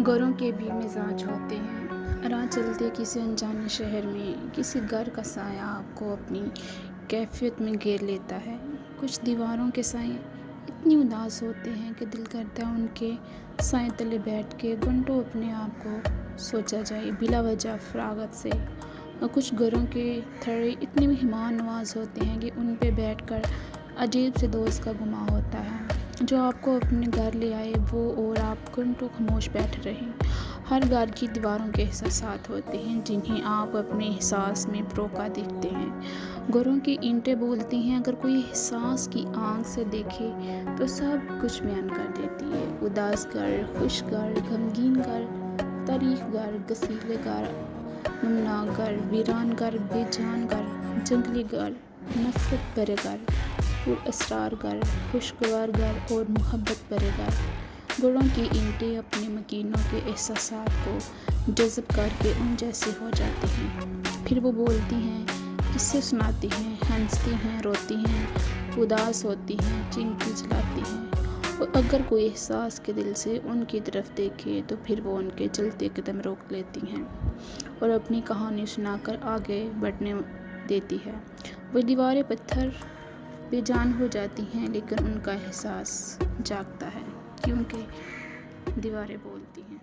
गोरों के भी मिजाज होते हैं। राह चलते किसी अनजाने शहर में किसी घर का साया आपको अपनी कैफियत में घेर लेता है। कुछ दीवारों के साए इतनी उदास होते हैं कि दिल करता है उनके साए तले बैठ के घंटों अपने आप को सोचा जाए बिला वजह फरागत से। और कुछ घरों के थड़े इतने मेहमान नवाज होते हैं कि उन पे बैठकर अजीब से दोस्त का गुमा होता है। जो आपको अपने घर ले आए वो और आप घंटों खामोश बैठे रहें। हर घर की दीवारों के एहसास होते हैं जिन्हें आप अपने एहसास में परोका देखते हैं। घरों की ईंटें बोलती हैं, अगर कोई एहसास की आंख से देखे तो सब कुछ बयान कर देती है। उदास घर, खुश घर, गमगीन घर, तारीख घर, गसीले घर, नमनाक घर, वीरान घर, बेजान घर, जंगली घर, नफरत भरे घर, पुरअसरार घर, खुशगवार घर और मोहब्बत भरे घर। घरों की ईंटें अपने मकीनों के एहसासात को जज़्ब करके उन जैसे हो जाती हैं। फिर वो बोलती हैं, किस्से सुनाती हैं, हंसती हैं, रोती हैं, उदास होती हैं, चिंकी जलाती हैं। और अगर कोई एहसास के दिल से उनकी तरफ देखे तो फिर वो उनके चलते कदम रोक लेती हैं और अपनी कहानी सुनाकर आगे बढ़ने देती है। वो दीवारें पत्थर बेजान हो जाती हैं लेकिन उनका एहसास जागता है क्योंकि दीवारें बोलती हैं।